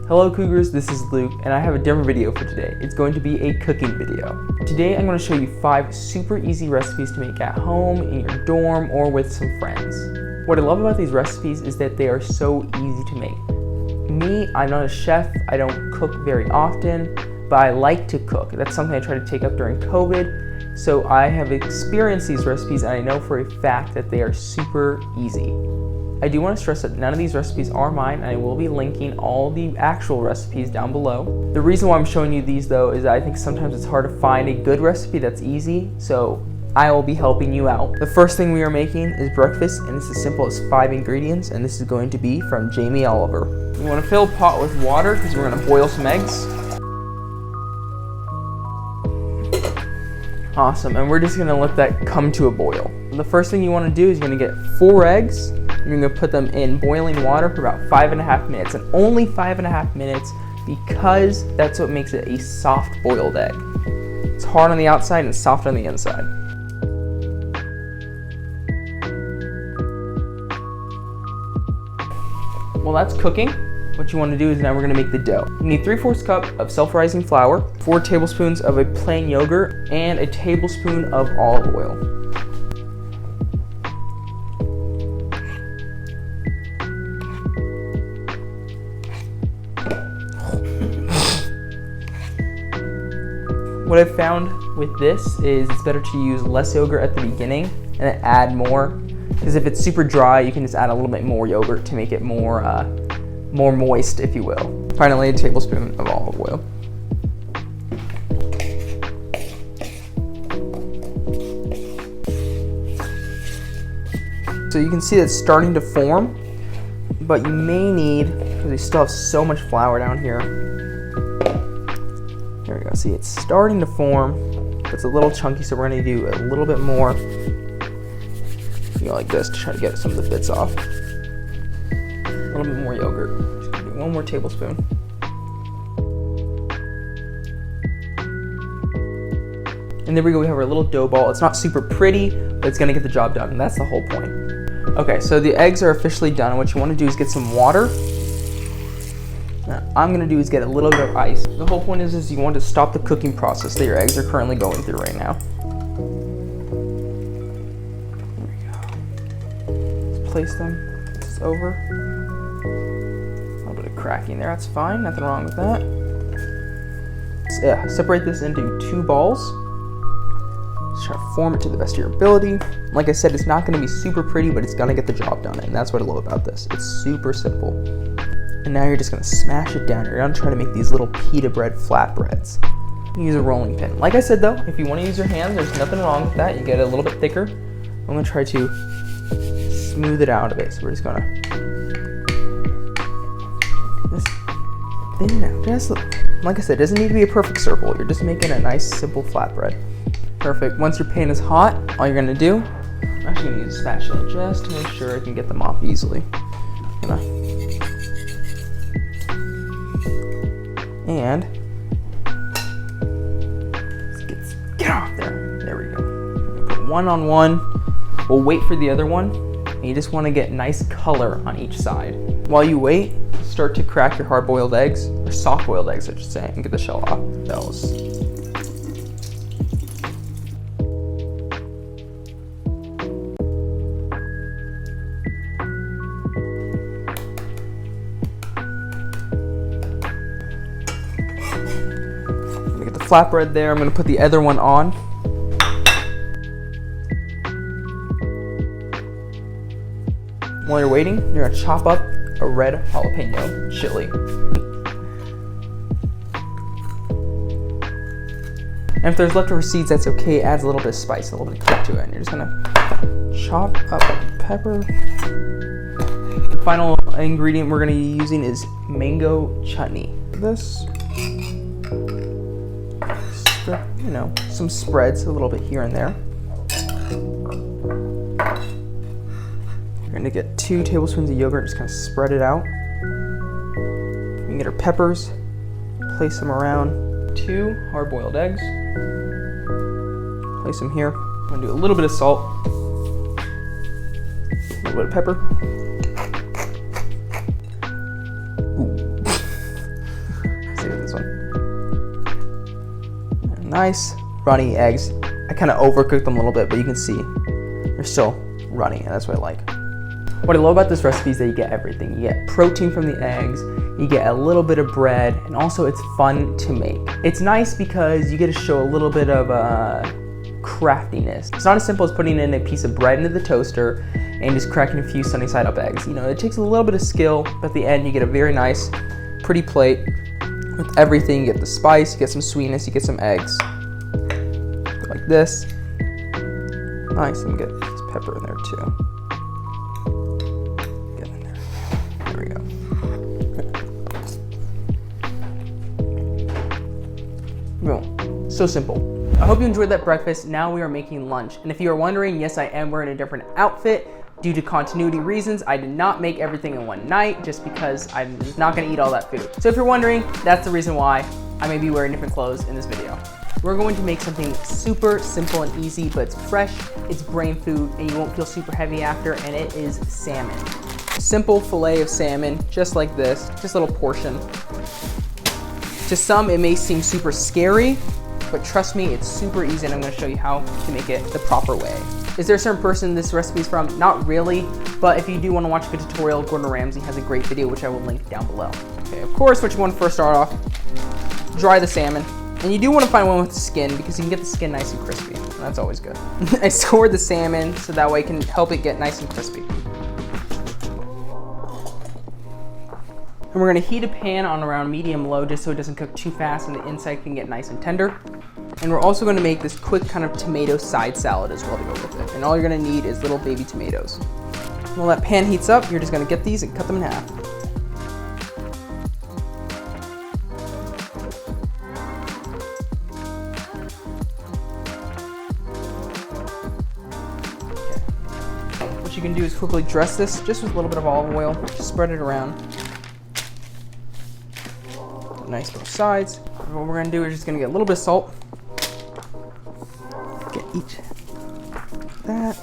Hello Cougars, this is Luke, and I have a different video for today. It's going to be a cooking video. Today I'm going to show you 5 super easy recipes to make at home, in your dorm, or with some friends. What I love about these recipes is that they are so easy to make. Me, I'm not a chef, I don't cook very often, but I like to cook. That's something I tried to take up during COVID, so I have experienced these recipes and I know for a fact that they are super easy. I do want to stress that none of these recipes are mine, and I will be linking all the actual recipes down below. The reason why I'm showing you these though is that I think sometimes it's hard to find a good recipe that's easy, so I will be helping you out. The first thing we are making is breakfast, and it's as simple as 5 ingredients, and this is going to be from Jamie Oliver. You want to fill a pot with water because we're going to boil some eggs. Awesome, and we're just going to let that come to a boil. The first thing you want to do is you're going to get 4 eggs. You're going to put them in boiling water for about 5.5 minutes, and only 5.5 minutes because that's what makes it a soft boiled egg. It's hard on the outside and soft on the inside. While that's cooking, what you want to do is now we're going to make the dough. You need 3/4 cup of self-rising flour, 4 tablespoons of a plain yogurt, and a tablespoon of olive oil. What I've found with this is it's better to use less yogurt at the beginning and then add more, because if it's super dry, you can just add a little bit more yogurt to make it more moist, if you will. Finally, a tablespoon of olive oil. So you can see that it's starting to form, but you may need, because we still have so much flour down here. There we go, see it's starting to form, but it's a little chunky, so we're gonna do a little bit more, like this, to try to get some of the bits off. A little bit more yogurt, just gonna do 1 more tablespoon. And there we go, we have our little dough ball. It's not super pretty, but it's gonna get the job done, and that's the whole point. Okay, so the eggs are officially done, and what you wanna do is get some water. What I'm gonna do is get a little bit of ice. The whole point is you want to stop the cooking process that your eggs are currently going through right now. There we go. Let's place them. This is over. A little bit of cracking there, that's fine, nothing wrong with that. Separate this into 2 balls. Just try to form it to the best of your ability. Like I said, it's not gonna be super pretty, but it's gonna get the job done, and that's what I love about this. It's super simple. And now you're just gonna smash it down. You're gonna try to make these little pita bread flatbreads. Use a rolling pin. Like I said though, if you wanna use your hands, there's nothing wrong with that. You get it a little bit thicker. I'm gonna try to smooth it out a bit. So we're just gonna just thin it out. Just, like I said, it doesn't need to be a perfect circle. You're just making a nice, simple flatbread. Perfect. Once your pan is hot, all you're gonna do, I'm actually gonna use a spatula just to make sure I can get them off easily. And get off there. There we go. Put 1 on 1. We'll wait for the other one. And you just want to get nice color on each side. While you wait, start to crack your hard-boiled eggs, or soft-boiled eggs, I should say, and get the shell off. Those. Flatbread there. I'm going to put the other one on. While you're waiting, you're going to chop up a red jalapeno chili. And if there's leftover seeds, that's okay. It adds a little bit of spice, a little bit of kick to it. And you're just going to chop up pepper. The final ingredient we're going to be using is mango chutney. This. You know, some spreads a little bit here and there. We're going to get 2 tablespoons of yogurt, just kind of spread it out. We can get our peppers, place them around. 2 hard-boiled eggs. Place them here. I'm going to do a little bit of salt, a little bit of pepper. Nice runny eggs. I kind of overcooked them a little bit, but you can see they're still runny, and that's what I like. What I love about this recipe is that you get everything. You get protein from the eggs, you get a little bit of bread, and also it's fun to make. It's nice because you get to show a little bit of craftiness. It's not as simple as putting in a piece of bread into the toaster and just cracking a few sunny side up eggs. You know, it takes a little bit of skill, but at the end you get a very nice, pretty plate with everything. You get the spice, you get some sweetness, you get some eggs. Like this. Nice, and get this pepper in there too. Get in there. There we go. Boom. So simple. I hope you enjoyed that breakfast. Now we are making lunch. And if you are wondering, yes, I am wearing a different outfit. Due to continuity reasons, I did not make everything in one night just because I'm not gonna eat all that food. So if you're wondering, that's the reason why I may be wearing different clothes in this video. We're going to make something super simple and easy, but it's fresh, it's brain food, and you won't feel super heavy after, and it is salmon. Simple fillet of salmon, just like this, just a little portion. To some, it may seem super scary, but trust me, it's super easy, and I'm gonna show you how to make it the proper way. Is there a certain person this recipe is from? Not really, but if you do wanna watch a good tutorial, Gordon Ramsay has a great video, which I will link down below. Okay, of course, what you wanna first start off, dry the salmon. And you do want to find one with skin because you can get the skin nice and crispy. And that's always good. I scored the salmon so that way I can help it get nice and crispy. And we're going to heat a pan on around medium-low just so it doesn't cook too fast and the inside can get nice and tender. And we're also going to make this quick kind of tomato side salad as well to go with it. And all you're going to need is little baby tomatoes. While that pan heats up, you're just going to get these and cut them in half. What you can do is quickly dress this just with a little bit of olive oil. Just spread it around. Nice both sides. And what we're gonna do is just gonna get a little bit of salt. Get each that.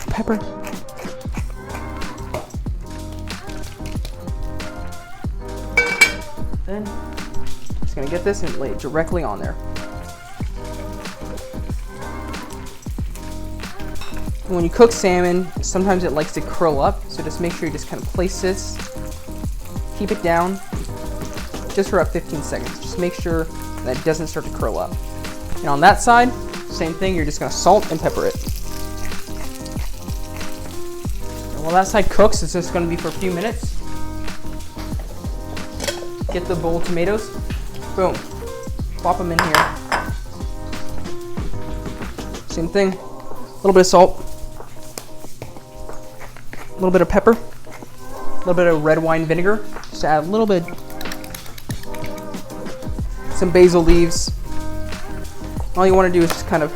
Pepper. Then just gonna get this and lay it directly on there. When you cook salmon, sometimes it likes to curl up, so just make sure you just kind of place this, keep it down, just for about 15 seconds. Just make sure that it doesn't start to curl up. And on that side, same thing, you're just gonna salt and pepper it. And while that side cooks, it's just gonna be for a few minutes. Get the bowl of tomatoes, boom, plop them in here. Same thing, a little bit of salt. A little bit of pepper, a little bit of red wine vinegar, just add a little bit, some basil leaves. All you want to do is just kind of,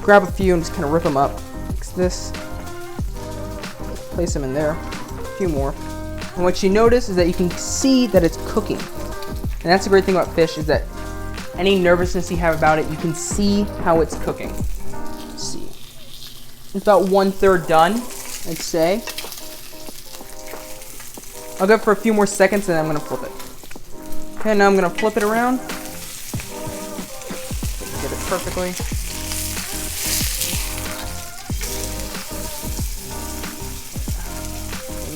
grab a few and just kind of rip them up. Mix this, place them in there, a few more. And what you notice is that you can see that it's cooking. And that's the great thing about fish is that any nervousness you have about it, you can see how it's cooking. Let's see. It's about 1/3 done, I'd say. I'll go for a few more seconds and then I'm gonna flip it. Okay, now I'm gonna flip it around. Get it perfectly.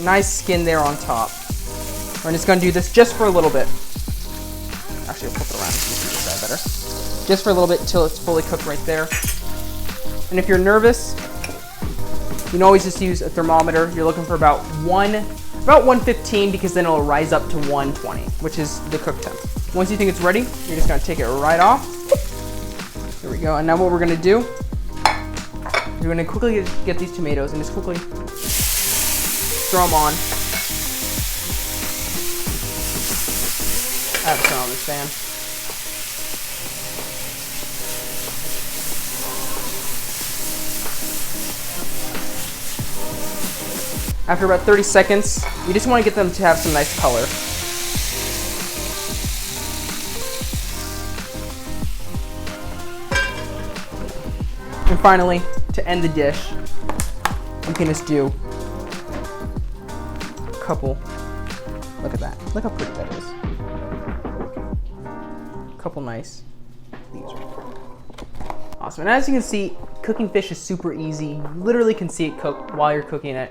Nice skin there on top. We're just gonna do this just for a little bit. Actually, I'll flip it around so you can see this side better. Just for a little bit until it's fully cooked right there. And if you're nervous, you can always just use a thermometer. You're looking for about 115 because then it'll rise up to 120, which is the cook temp. Once you think it's ready, you're just gonna take it right off. There we go. And now what we're gonna do, you're gonna quickly get these tomatoes and just quickly throw them on. I have to turn on this fan. After about 30 seconds, you just want to get them to have some nice color. And finally, to end the dish, you can just do a couple, look at that, look how pretty that is. A couple nice leaves right there. Awesome, and as you can see, cooking fish is super easy. You literally can see it cook while you're cooking it.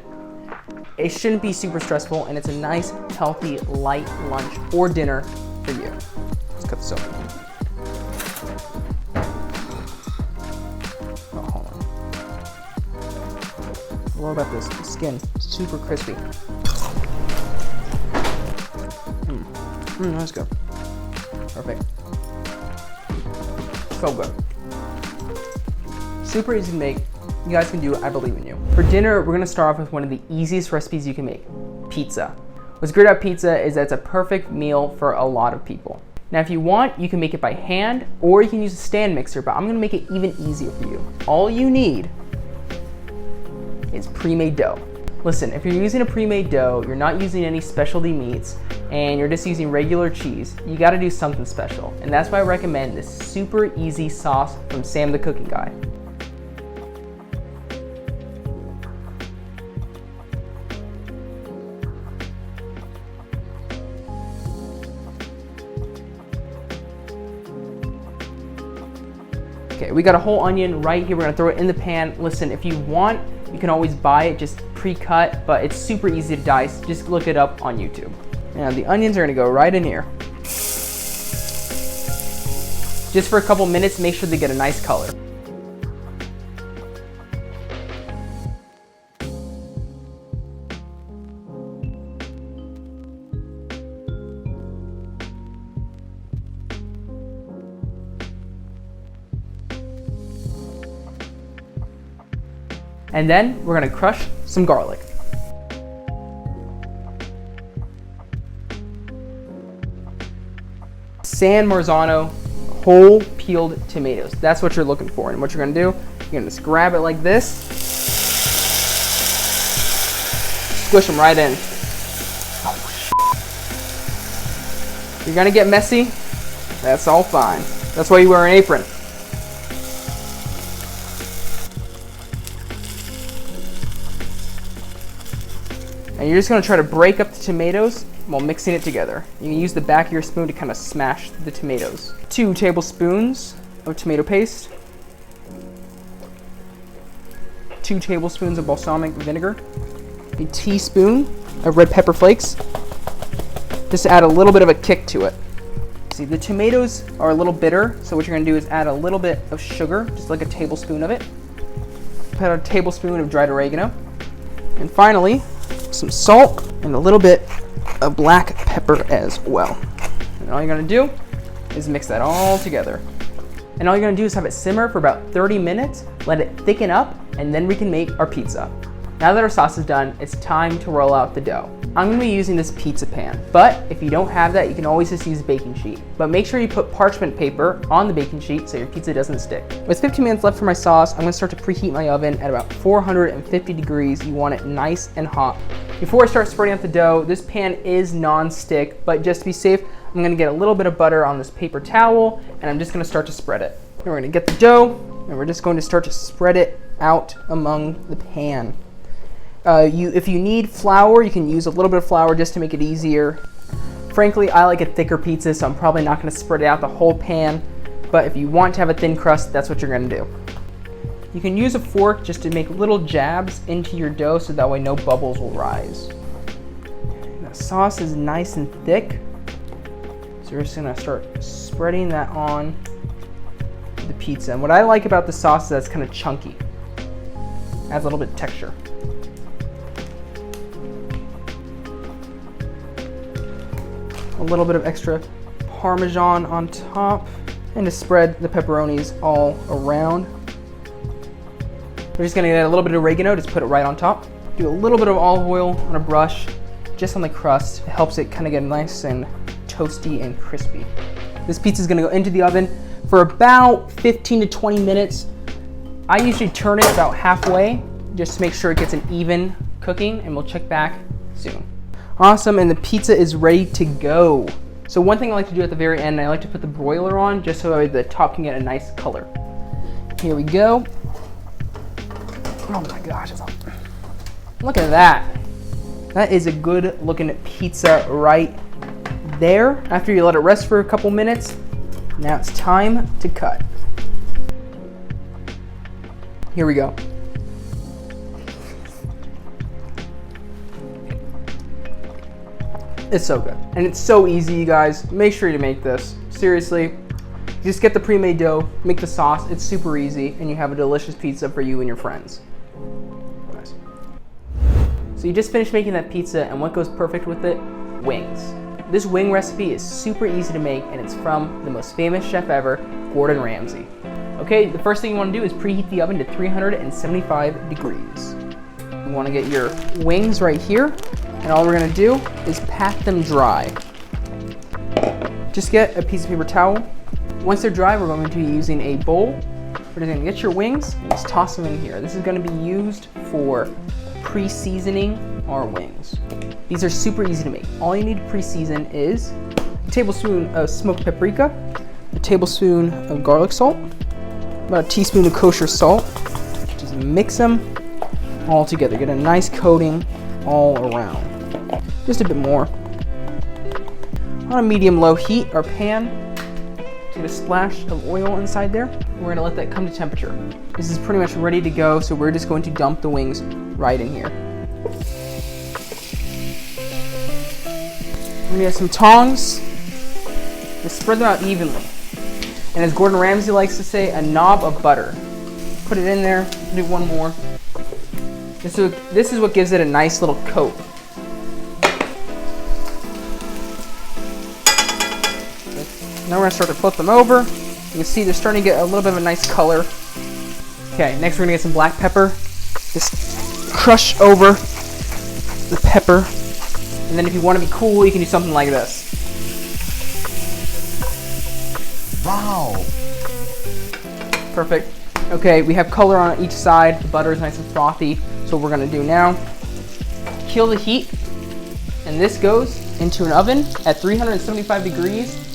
It shouldn't be super stressful, and it's a nice, healthy, light lunch or dinner for you. Let's cut this open. Oh, hold on. What about this? The skin, super crispy. That's good. Perfect. So good. Super easy to make. You guys can do it, I believe in you. For dinner, we're gonna start off with one of the easiest recipes you can make, pizza. What's great about pizza is that it's a perfect meal for a lot of people. Now, if you want, you can make it by hand, or you can use a stand mixer, but I'm gonna make it even easier for you. All you need is pre-made dough. Listen, if you're using a pre-made dough, you're not using any specialty meats, and you're just using regular cheese, you gotta do something special. And that's why I recommend this super easy sauce from Sam the Cooking Guy. Okay, we got a whole onion right here. We're gonna throw it in the pan. Listen, if you want, you can always buy it just pre-cut, but it's super easy to dice. Just look it up on YouTube. Now the onions are gonna go right in here. Just for a couple minutes, make sure they get a nice color. And then we're gonna crush some garlic. San Marzano whole peeled tomatoes. That's what you're looking for. And what you're gonna do, you're gonna just grab it like this, squish them right in. Oh, you're gonna get messy. That's all fine. That's why you wear an apron. And you're just gonna try to break up the tomatoes while mixing it together. You can use the back of your spoon to kind of smash the tomatoes. 2 tablespoons of tomato paste. 2 tablespoons of balsamic vinegar. A teaspoon of red pepper flakes. Just to add a little bit of a kick to it. See, the tomatoes are a little bitter, so what you're gonna do is add a little bit of sugar, just like a tablespoon of it. Put a tablespoon of dried oregano. And finally, some salt and a little bit of black pepper as well. And all you're gonna do is mix that all together. And all you're gonna do is have it simmer for about 30 minutes, let it thicken up, and then we can make our pizza. Now that our sauce is done, it's time to roll out the dough. I'm gonna be using this pizza pan, but if you don't have that, you can always just use a baking sheet. But make sure you put parchment paper on the baking sheet so your pizza doesn't stick. With 15 minutes left for my sauce, I'm gonna start to preheat my oven at about 450 degrees. You want it nice and hot. Before I start spreading out the dough, this pan is non-stick, but just to be safe, I'm gonna get a little bit of butter on this paper towel, and I'm just gonna start to spread it. And we're gonna get the dough, and we're just going to start to spread it out among the pan. If you need flour, you can use a little bit of flour just to make it easier. Frankly, I like a thicker pizza, so I'm probably not gonna spread it out the whole pan, but if you want to have a thin crust, that's what you're gonna do. You can use a fork just to make little jabs into your dough so that way no bubbles will rise. The sauce is nice and thick, so we're just gonna start spreading that on the pizza. And what I like about the sauce is that it's kind of chunky. Adds a little bit of texture. A little bit of extra Parmesan on top, and to spread the pepperonis all around. We're just gonna get a little bit of oregano, just put it right on top. Do a little bit of olive oil on a brush, just on the crust. It helps it kind of get nice and toasty and crispy. This pizza is gonna go into the oven for about 15 to 20 minutes. I usually turn it about halfway, just to make sure it gets an even cooking, and we'll check back soon. Awesome, and the pizza is ready to go. So one thing I like to do at the very end, I like to put the broiler on just so the top can get a nice color. Here we go. Oh my gosh, look at that. That is a good looking pizza right there. After you let it rest for a couple minutes, Now it's time to cut. Here we go. It's so good. And it's so easy, you guys. Make sure to make this. Seriously. Just get the pre-made dough, make the sauce. It's super easy, and you have a delicious pizza for you and your friends. Nice. So you just finished making that pizza, and what goes perfect with it? Wings. This wing recipe is super easy to make, and it's from the most famous chef ever, Gordon Ramsay. Okay, the first thing you want to do is preheat the oven to 375 degrees. You want to get your wings right here, and all we're going to do is pat them dry. Just get a piece of paper towel. Once they're dry, we're going to be using a bowl. We're going to get your wings and just toss them in here. This is going to be used for pre-seasoning our wings. These are super easy to make. All you need to pre-season is a tablespoon of smoked paprika, a tablespoon of garlic salt, about a teaspoon of kosher salt. Just mix them all together. Get a nice coating all around. Just a bit more. On a medium-low heat, our pan. Get a splash of oil inside there. We're gonna let that come to temperature. This is pretty much ready to go, so we're just going to dump the wings right in here. We're gonna get some tongs. Just spread them out evenly. And as Gordon Ramsay likes to say, a knob of butter. Put it in there, do one more. This is what gives it a nice little coat. Now we're gonna start to flip them over. You can see they're starting to get a little bit of a nice color. Okay, next we're gonna get some black pepper. Just crush over the pepper. And then if you wanna be cool, you can do something like this. Wow. Perfect. Okay, we have color on each side. The butter is nice and frothy. So what we're gonna do now, kill the heat. And this goes into an oven at 375 degrees.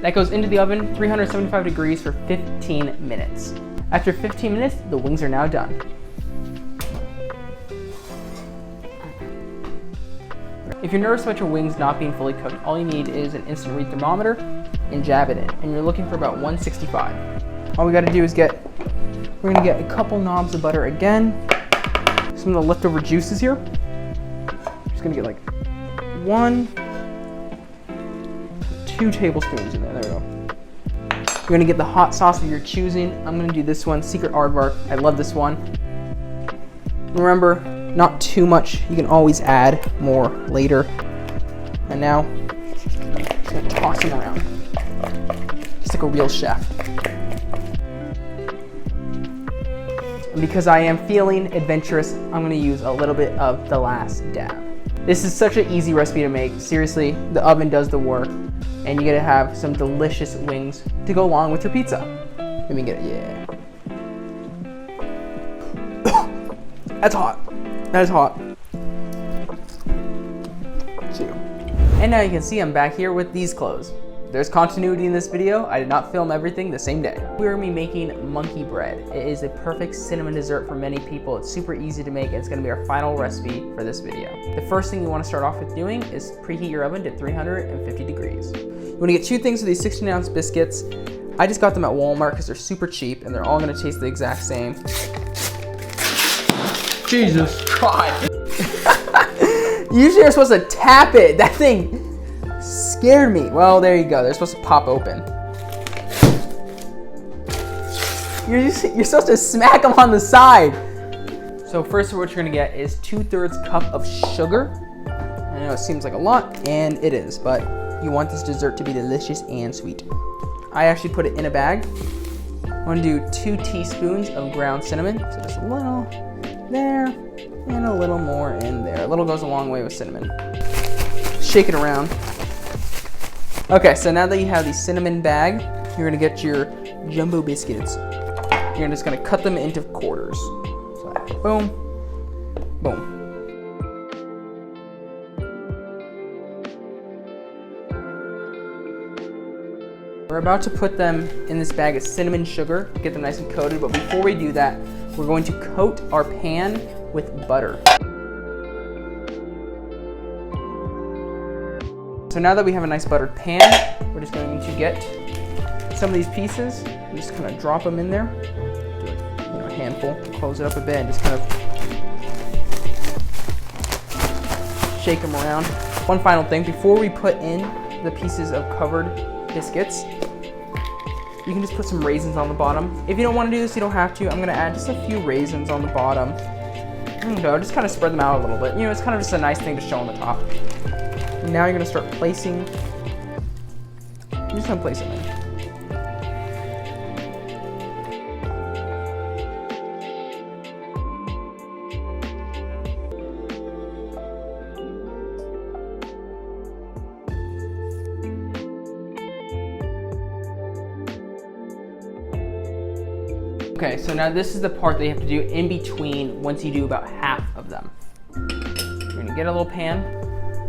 That goes into the oven, 375 degrees for 15 minutes. After 15 minutes, the wings are now done. If you're nervous about your wings not being fully cooked, all you need is an instant read thermometer and jab it in. And you're looking for about 165. All we gotta do is we're gonna get a couple knobs of butter again. Some of the leftover juices here. Just gonna get like 2 tablespoons in there. There we go. You're gonna get the hot sauce of your choosing. I'm gonna do this one, Secret Aardvark. I love this one. Remember, not too much. You can always add more later. And now, just gonna toss them around. Just like a real chef. And because I am feeling adventurous, I'm gonna use a little bit of the last dab. This is such an easy recipe to make. Seriously, the oven does the work. And you get to have some delicious wings to go along with your pizza. Let me get it, yeah. That's hot. That is hot. And now you can see I'm back here with these clothes. There's continuity in this video. I did not film everything the same day. We're gonna be making monkey bread. It is a perfect cinnamon dessert for many people. It's super easy to make, and it's gonna be our final recipe for this video. The first thing you wanna start off with doing is preheat your oven to 350 degrees. You wanna get 2 things of these 16-ounce biscuits. I just got them at Walmart because they're super cheap, and they're all gonna taste the exact same. Jesus God. Usually you're supposed to tap it. That thing scared me. Well, there you go. They're supposed to pop open. You're supposed to smack them on the side. So first what you're gonna get is 2/3 cup of sugar. I know it seems like a lot, and it is, but you want this dessert to be delicious and sweet. I actually put it in a bag. I'm gonna do 2 teaspoons of ground cinnamon. So just a little there, and a little more in there. A little goes a long way with cinnamon. Shake it around. Okay, so now that you have the cinnamon bag, you're gonna get your jumbo biscuits. You're just gonna cut them into quarters. So, boom, boom. We're about to put them in this bag of cinnamon sugar, get them nice and coated, but before we do that, we're going to coat our pan with butter. So now that we have a nice buttered pan, we're just going to get some of these pieces and just kind of drop them in there. Do like, a handful, close it up a bit, and just kind of shake them around. One final thing, before we put in the pieces of covered biscuits, you can just put some raisins on the bottom. If you don't want to do this, you don't have to. I'm going to add just a few raisins on the bottom. Just kind of spread them out a little bit. It's kind of just a nice thing to show on the top. And now you're going to start placing. I'm just going to place them in. Okay, so now this is the part that you have to do in between once you do about half of them. You're gonna get a little pan.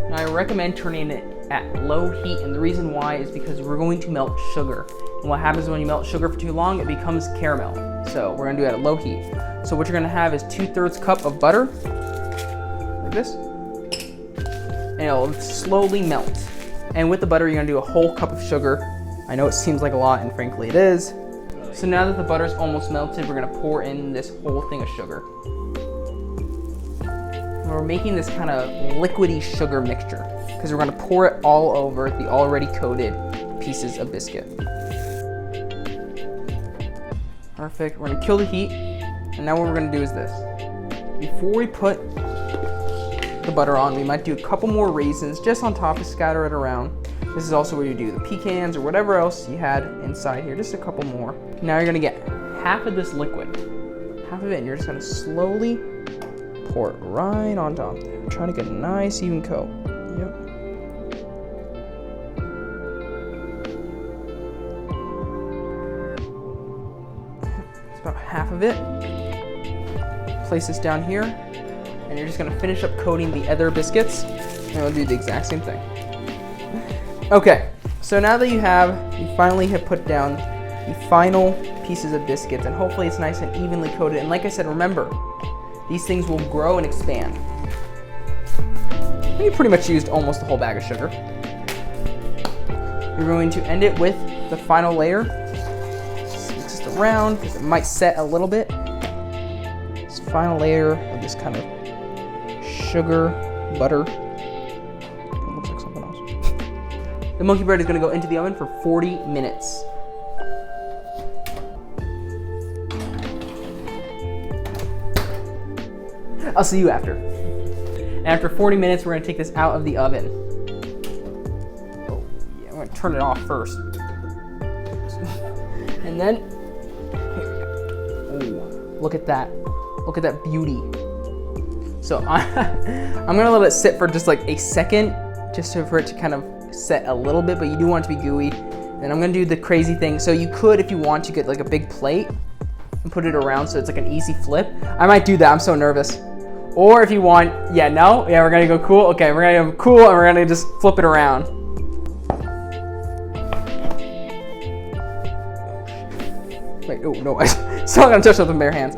Now I recommend turning it at low heat, and the reason why is because we're going to melt sugar. And what happens when you melt sugar for too long, it becomes caramel. So we're gonna do it at low heat. So what you're gonna have is 2/3 cup of butter, like this, and it'll slowly melt. And with the butter, you're gonna do a whole cup of sugar. I know it seems like a lot, and frankly it is. So now that the butter's almost melted, we're gonna pour in this whole thing of sugar. And we're making this kind of liquidy sugar mixture because we're gonna pour it all over the already coated pieces of biscuit. Perfect, we're gonna kill the heat. And now what we're gonna do is this. Before we put the butter on, we might do a couple more raisins just on top to scatter it around. This is also where you do the pecans or whatever else you had inside here, just a couple more. Now you're gonna get half of this liquid, half of it, and you're just gonna slowly pour it right on top there. Trying to get a nice even coat. Yep. It's about half of it. Place this down here, and you're just gonna finish up coating the other biscuits, and we'll do the exact same thing. Okay, so now that you finally have put down the final pieces of biscuits, and hopefully it's nice and evenly coated. And like I said, remember, these things will grow and expand. You pretty much used almost the whole bag of sugar. You're going to end it with the final layer. Just mix this around because it might set a little bit. This final layer of this kind of sugar, butter. The monkey bread is going to go into the oven for 40 minutes. I'll see you after. And after 40 minutes, we're going to take this out of the oven. Oh, yeah, I'm going to turn it off first. And then, oh, look at that. Look at that beauty. So I'm going to let it sit for just like a second, just for it to kind of set a little bit, but you do want it to be gooey. And I'm gonna do the crazy thing. So you could, if you want, to get like a big plate and put it around so it's like an easy flip. I might do that, I'm so nervous. Or if you want, we're gonna go cool. Okay, we're gonna go cool and we're gonna just flip it around. Wait, oh no, I'm still not gonna touch it with my bare hands.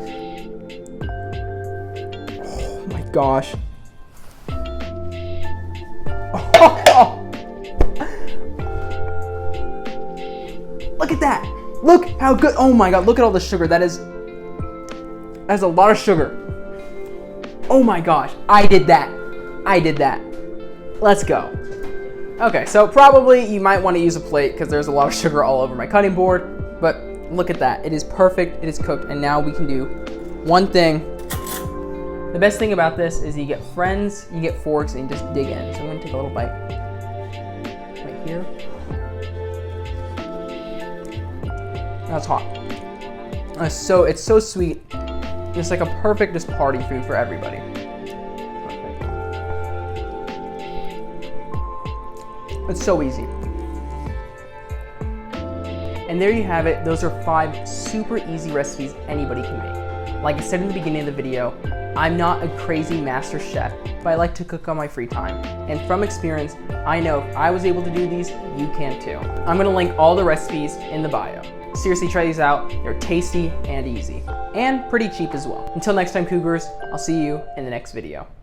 Oh my gosh. Look at that. Look how good. Oh my God, look at all the sugar. That's a lot of sugar. Oh my gosh, I did that. Let's go. Okay, so probably you might want to use a plate because there's a lot of sugar all over my cutting board, but look at that. It is perfect, it is cooked, and now we can do one thing. The best thing about this is you get friends, you get forks, and you just dig in. So I'm gonna take a little bite right here. That's hot. So it's so sweet. It's like a perfect just party food for everybody. Perfect. It's so easy. And there you have it. Those are 5 super easy recipes anybody can make. Like I said in the beginning of the video, I'm not a crazy master chef, but I like to cook on my free time. And from experience, I know if I was able to do these, you can too. I'm gonna link all the recipes in the bio. Seriously, try these out. They're tasty and easy, and pretty cheap as well. Until next time, Cougars, I'll see you in the next video.